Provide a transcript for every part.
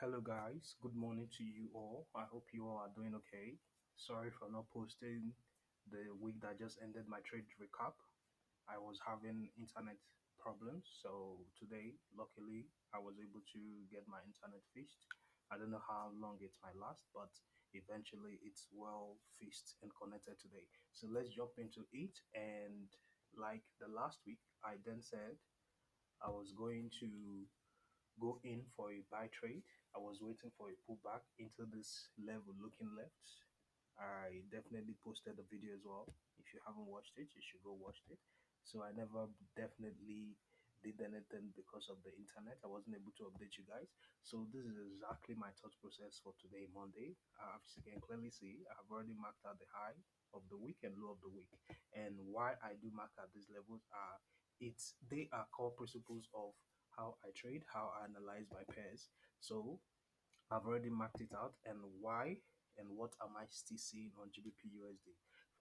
Hello guys, good morning to you all. I hope you all are doing okay. Sorry for not posting the week that just ended my trade recap. I was having internet problems, so today, luckily, I was able to get my internet fixed. I don't know how long it might last, but eventually it's well fixed and connected today. So let's jump into it. And like the last week, I then said I was going to go in for a buy trade. I was waiting for a pullback into this level looking left. I definitely posted the video as well. If you haven't watched it, you should go watch it. So I never definitely did anything because of the internet. I wasn't able to update you guys. So this is exactly my thought process for today, Monday. As you can clearly see, I've already marked out the high of the week and low of the week. And why I do mark out these levels are they are core principles of how I trade, how I analyze my pairs. So I've already marked it out, and why and what am I still seeing on GBPUSD.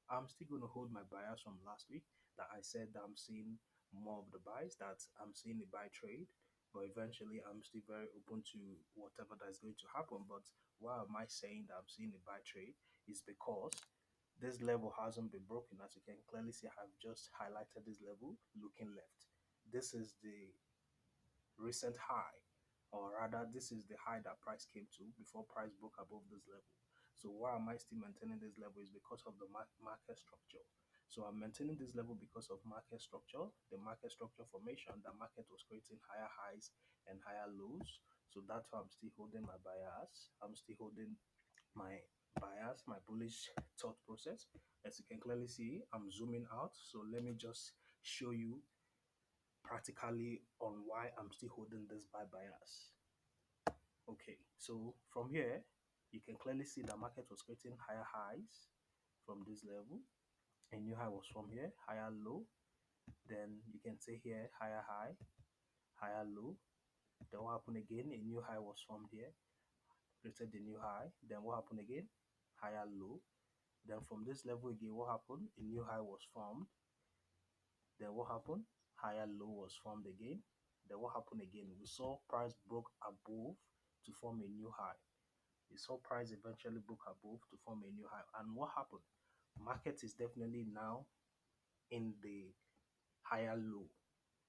I'm still going to hold my bias from last week that I said that I'm seeing more of the buys, that I'm seeing a buy trade, but eventually I'm still very open to whatever that's going to happen. But why am I saying that I'm seeing a buy trade is because this level hasn't been broken. As you can clearly see, I have just highlighted this level looking left. This is the recent high, or rather, this is the high that price came to before price broke above this level. So why am I still maintaining this level is because of the market structure. So I'm maintaining this level because of market structure, the market structure formation. The market was creating higher highs and higher lows. So that's why I'm still holding my bias. I'm still holding my bias, my bullish thought process. As you can clearly see, I'm zooming out. So let me just show you practically on why I'm still holding this buy bias. Okay, so from here, you can clearly see the market was creating higher highs from this level. A new high was from here, higher low. Then you can see here, higher high, higher low. Then what happened again? A new high was formed here, created the new high. Then what happened again? Higher low. Then from this level again, what happened? A new high was formed. Then what happened? Higher low was formed again. Then what happened again? We saw price broke above to form a new high. We saw price eventually broke above to form a new high. And what happened? Market is definitely now in the higher low.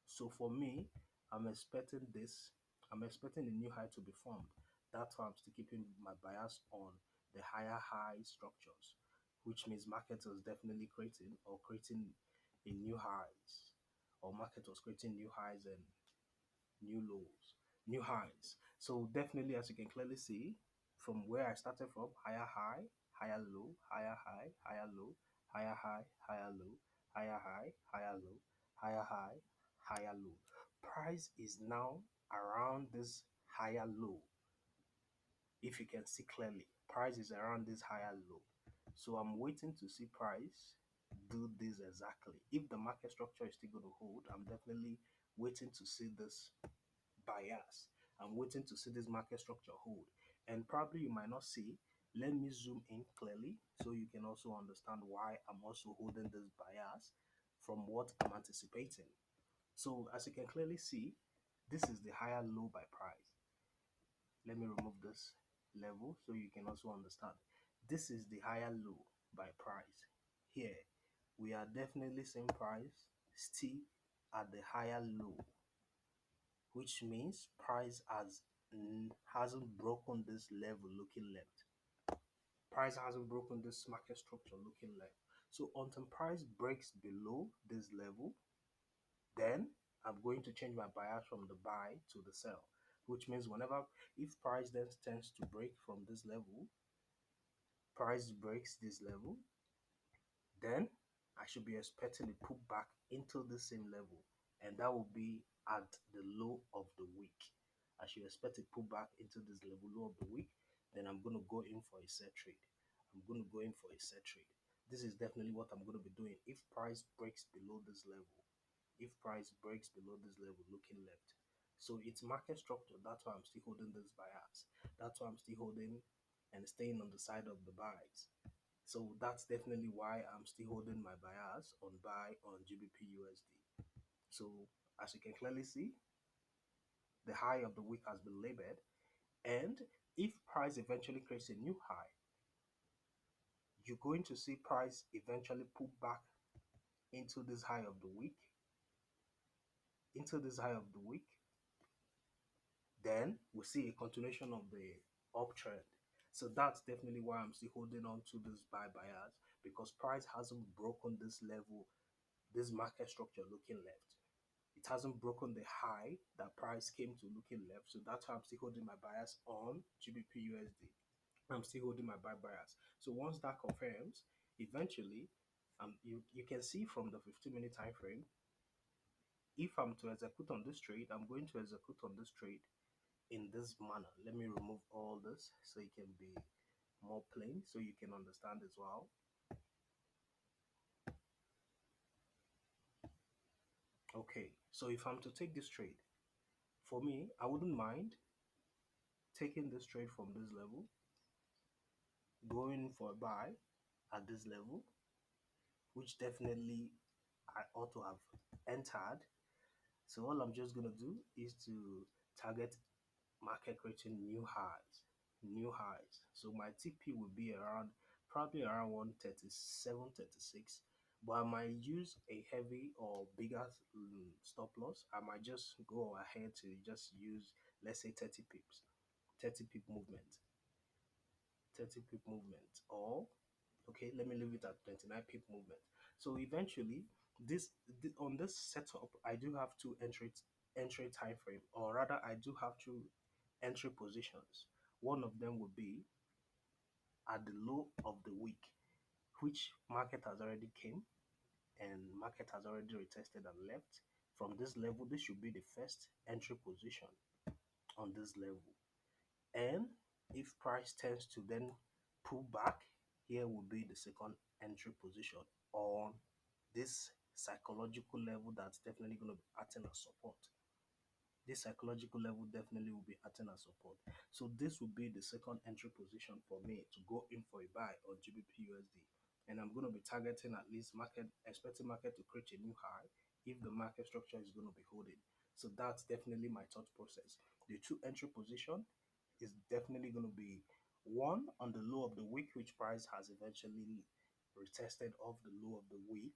So for me, I'm expecting this. I'm expecting a new high to be formed. That's why I'm still keeping my bias on the higher high structures, which means market is definitely creating a new highs, or market was creating new highs and new lows, new highs. So definitely, as you can clearly see, from where I started from, higher high, higher low, higher high, higher low, higher high, higher low, higher high, higher low, higher high, higher low. Price is now around this higher low. If you can see clearly, price is around this higher low. So I'm waiting to see price do this exactly. If the market structure is still going to hold, I'm definitely waiting to see this bias. I'm waiting to see this market structure hold. And probably you might not see. Let me zoom in clearly so you can also understand why I'm also holding this bias from what I'm anticipating. So as you can clearly see, this is the higher low by price. Let me remove this level so you can also understand. This is the higher low by price. Here, we are definitely seeing price still at the higher low, which means price hasn't broken this level looking left. Price hasn't broken this market structure looking left. So until price breaks below this level, then I'm going to change my bias from the buy to the sell, which means whenever, if price then tends to break from this level, price breaks this level, then I should be expecting a pullback into the same level, and that will be at the low of the week. I should expect a pullback into this level, low of the week. Then I'm going to go in for a set trade. I'm going to go in for a set trade. This is definitely what I'm going to be doing if price breaks below this level. If price breaks below this level, looking left. So it's market structure. That's why I'm still holding this bias. That's why I'm still holding and staying on the side of the buys. So that's definitely why I'm still holding my bias on buy on GBPUSD. So as you can clearly see, the high of the week has been labeled, And if price eventually creates a new high, you're going to see price eventually pull back into this high of the week, into this high of the week, then we see a continuation of the uptrend. So that's definitely why I'm still holding on to this buy bias, because price hasn't broken this level, this market structure looking left. It hasn't broken the high that price came to looking left. So that's why I'm still holding my bias on GBPUSD. I'm still holding my buy bias. So once that confirms, eventually, you can see from the 15-minute time frame, if I'm to execute on this trade, I'm going to execute on this trade in this manner. Let me remove all this so it can be more plain so you can understand as well. Okay, so if I'm to take this trade, for me, I wouldn't mind taking this trade from this level, going for a buy at this level, which definitely I ought to have entered. So all I'm just gonna do is to target market creating new highs, new highs. So my TP will be around, probably around 137, 36. But I might use a heavy or bigger stop loss. I might just go ahead to just use, let's say, 30 pips, 30 pip movement, 30 pip movement, or okay, let me leave it at 29 pip movement. So eventually, on this setup, I do have two entry time frame, or rather, I do have two entry positions. One of them would be at the low of the week, which market has already came and market has already retested and left. From this level, this should be the first entry position on this level. And if price tends to then pull back, here will be the second entry position on this psychological level that's definitely going to be acting as support. This psychological level definitely will be acting as support. So this will be the second entry position for me to go in for a buy on GBPUSD. And I'm going to be targeting at least market, expecting market to create a new high if the market structure is going to be holding. So that's definitely my thought process. The two entry position is definitely going to be one on the low of the week, which price has eventually retested off the low of the week.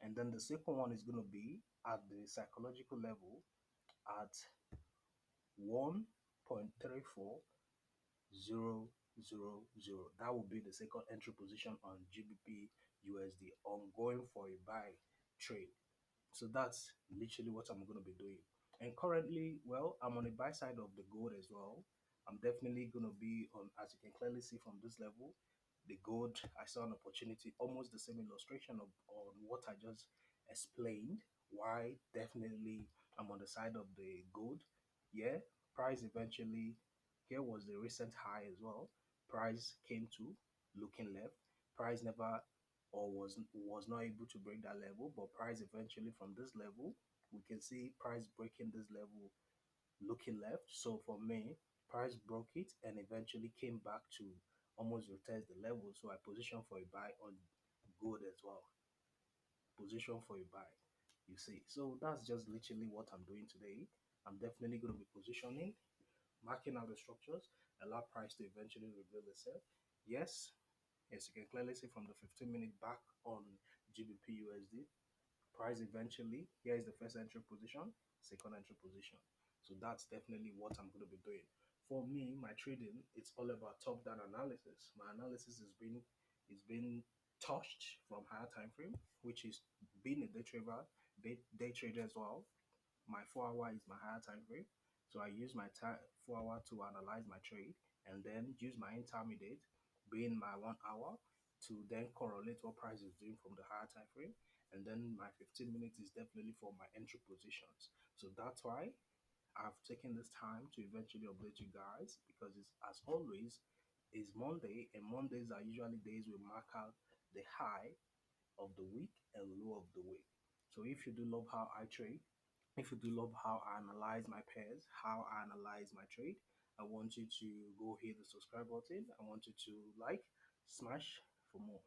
And then the second one is going to be at the psychological level at 1.34000. That will be the second entry position on GBP USD on going for a buy trade. So that's literally what I'm going to be doing. And currently, well, I'm on the buy side of the gold as well. I'm definitely going to be on, as you can clearly see from this level, the gold, I saw an opportunity, almost the same illustration of on what I just explained. Why definitely I'm on the side of the gold. Yeah, price eventually, here was the recent high as well. Price came to looking left. Price never or was not able to break that level, but price eventually from this level, we can see price breaking this level looking left. So for me, price broke it and eventually came back to almost retest the level. So I position for a buy on gold as well. Position for a buy, you see. So that's just literally what I'm doing today. I'm definitely going to be positioning, marking out the structures, allow price to eventually reveal itself. Yes, as you can clearly see from the 15-minute back on GBPUSD, price eventually, here is the first entry position, second entry position. So that's definitely what I'm going to be doing. For me, my trading, it's all about top-down analysis. My analysis is being touched from higher time frame, which is being a day trader as well. My 4 hour is my higher time frame. So I use my 4 hour to analyze my trade and then use my intermediate, being my 1 hour, to then correlate what price is doing from the higher time frame. And then my 15 minutes is definitely for my entry positions. So that's why I've taken this time to eventually update you guys, because it's, as always, is Monday, and Mondays are usually days we mark out the high of the week and low of the week. So if you do love how I trade, if you do love how I analyze my pairs, how I analyze my trade, I want you to go hit the subscribe button. I want you to like, smash for more.